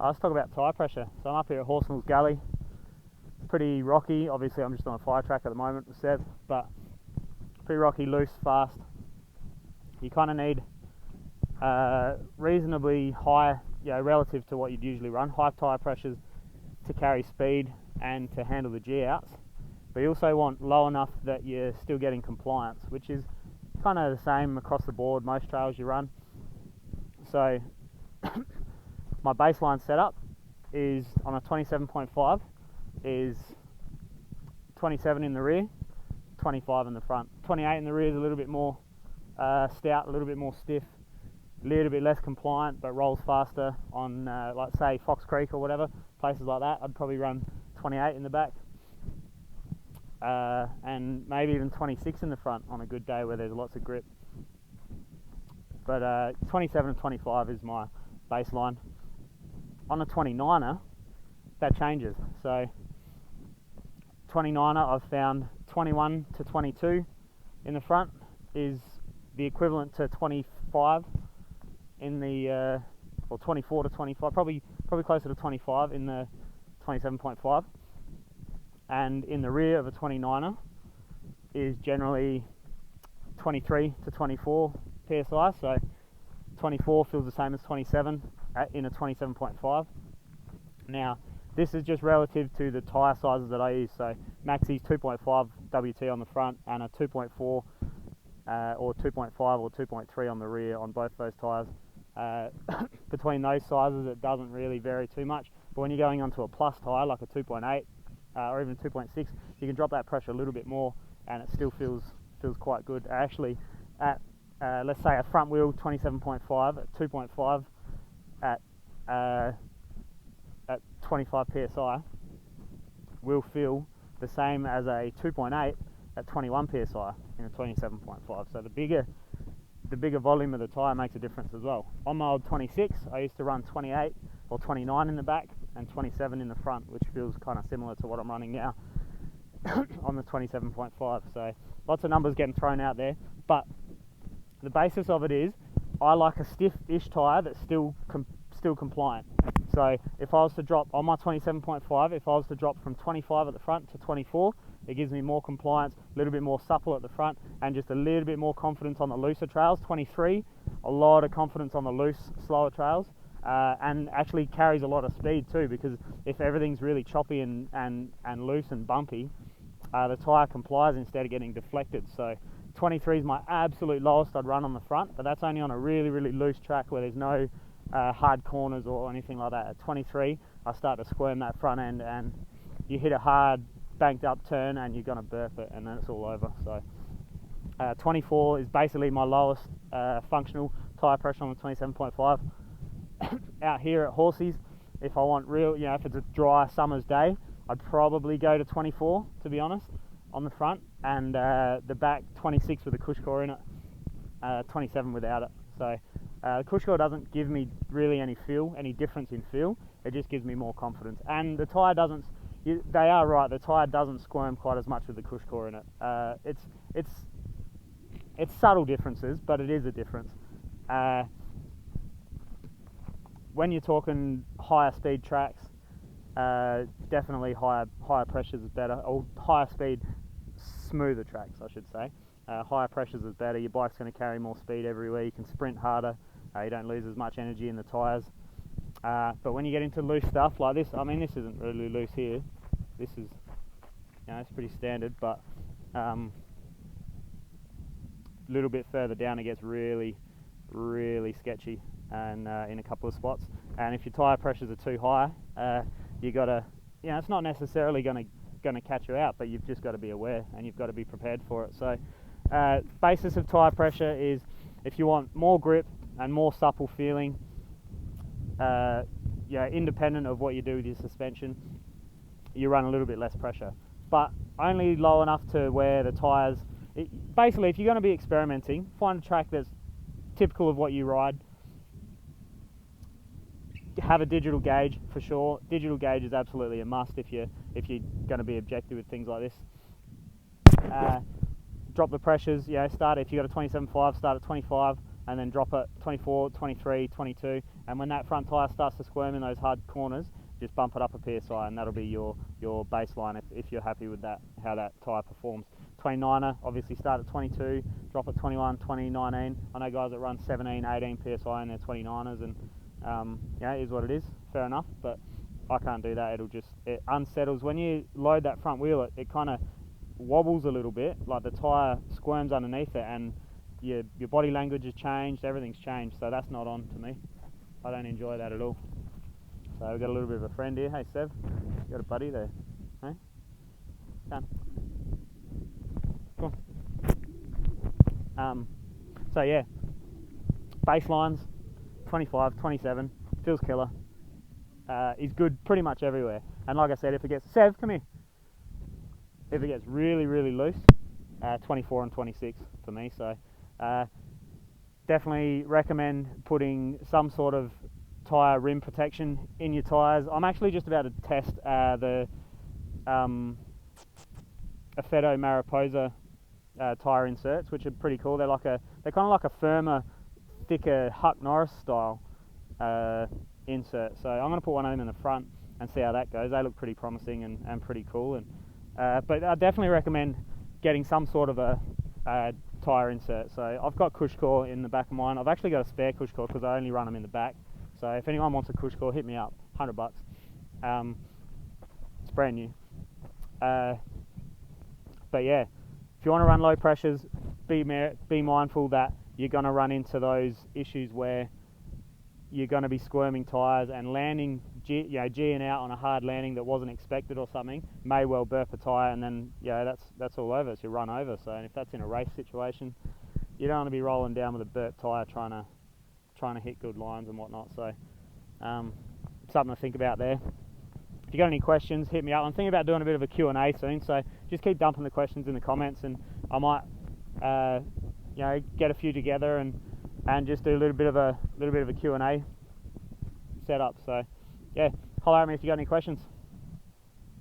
Let's talk about tyre pressure. So I'm up here at Horsnell's Gully. It's pretty rocky. Obviously I'm just on a fire track at the moment with Seb, but pretty rocky, loose, fast. You kind of need reasonably high, relative to what you'd usually run, high tyre pressures to carry speed and to handle the G-outs. But you also want low enough that you're still getting compliance, which is kind of the same across the board, most trails you run. So my baseline setup is on a 27.5 is 27 in the rear, 25 in the front. 28 in the rear is a little bit more stout, a little bit more stiff, a little bit less compliant, but rolls faster on, like say Fox Creek or whatever, places like that. I'd probably run 28 in the back, and maybe even 26 in the front on a good day where there's lots of grip. But 27 and 25 is my baseline. On a 29er, that changes. So 29er, I've found 21 to 22 in the front is the equivalent to 25 in the, or 24 to 25, probably closer to 25 in the 27.5. And in the rear of a 29er is generally 23 to 24 psi, so 24 feels the same as 27 in a 27.5. Now this is just relative to the tyre sizes that I use, so Maxi's 2.5 WT on the front and a 2.4 or 2.5 or 2.3 on the rear on both those tyres. Between those sizes it doesn't really vary too much, but when you're going onto a plus tyre like a 2.8 or even 2.6, you can drop that pressure a little bit more and it still feels quite good. Actually, at let's say a front wheel 27.5 at 2.5 at 25 psi will feel the same as a 2.8 at 21 psi in a 27.5. So the bigger volume of the tyre makes a difference as well. On my old 26, I used to run 28 or 29 in the back and 27 in the front, which feels kind of similar to what I'm running now on the 27.5. So lots of numbers getting thrown out there, but the basis of it is I like a stiff-ish tyre that's still compliant. So if I was to drop on my 27.5, if I was to drop from 25 at the front to 24, it gives me more compliance, a little bit more supple at the front, and just a little bit more confidence on the looser trails. 23, a lot of confidence on the loose, slower trails, and actually carries a lot of speed too, because if everything's really choppy and loose and bumpy, the tyre complies instead of getting deflected. So 23 is my absolute lowest I'd run on the front, but that's only on a really, really loose track where there's no hard corners or anything like that. At 23, I start to squirm that front end, and you hit a hard banked up turn and you're going to burp it, and then it's all over. So 24 is basically my lowest functional tyre pressure on the 27.5. Out here at Horsey's, if I want real, if it's a dry summer's day, I'd probably go to 24, to be honest, on the front, and the back 26 with a Cushcore in it, 27 without it. So the Cushcore doesn't give me really any difference in feel. It just gives me more confidence, and the tyre doesn't. They are right. The tyre doesn't squirm quite as much with the Cushcore in it. It's subtle differences, but it is a difference. When you're talking higher speed tracks, definitely higher pressures is better, or higher speed, smoother tracks, I should say. Higher pressures is better. Your bike's going to carry more speed everywhere. You can sprint harder. You don't lose as much energy in the tyres. But when you get into loose stuff like this, I mean, this isn't really loose here. This is, it's pretty standard, but a little bit further down it gets really, really sketchy, and in a couple of spots. And if your tyre pressures are too high, you got to, it's not necessarily going to catch you out, but you've just got to be aware and you've got to be prepared for it. So, basis of tyre pressure is if you want more grip and more supple feeling, independent of what you do with your suspension, you run a little bit less pressure, but only low enough to where the tyres, basically if you're going to be experimenting, find a track that's typical of what you ride. Have a digital gauge for sure. Digital gauge is absolutely a must if you're going to be objective with things like this. Drop the pressures, start if you got a 27.5, start at 25 and then drop it 24, 23, 22, and when that front tyre starts to squirm in those hard corners, just bump it up a PSI, and that'll be your baseline if you're happy with that, how that tyre performs. 29er, obviously start at 22, drop at 21, 20, 19. I know guys that run 17, 18 PSI in their 29ers, and yeah, it is what it is, fair enough, but I can't do that. It unsettles. When you load that front wheel, it kind of wobbles a little bit, like the tyre squirms underneath it, and your body language has changed, everything's changed, so that's not on to me. I don't enjoy that at all. So we've got a little bit of a friend here. Hey Sev, you got a buddy there, hey? Come. Cool. So yeah, baselines, 25, 27, feels killer. Is good pretty much everywhere. And like I said, if it gets, Sev, come here. If it gets really, really loose, 24 and 26 for me. So definitely recommend putting some sort of tyre rim protection in your tyres. I'm actually just about to test the Effetto Mariposa tyre inserts, which are pretty cool. They're kind of like a firmer, thicker Huck Norris style insert. So I'm going to put one of them in the front and see how that goes. They look pretty promising and pretty cool. And but I definitely recommend getting some sort of a tyre insert. So I've got Cushcore in the back of mine. I've actually got a spare Cushcore because I only run them in the back. So if anyone wants a Cushcore, hit me up. $100. It's brand new. But yeah, if you want to run low pressures, be mindful that you're going to run into those issues where you're going to be squirming tyres, and landing, G'ing out on a hard landing that wasn't expected or something may well burp a tyre, and then that's all over. It's your run over. So, and if that's in a race situation, you don't want to be rolling down with a burp tyre trying to hit good lines and whatnot. So something to think about there. If you got any questions, hit me up. I'm thinking about doing a bit of a Q&A soon, so just keep dumping the questions in the comments, and I might get a few together and just do a little bit of a Q&A setup. So yeah, holler at me if you got any questions.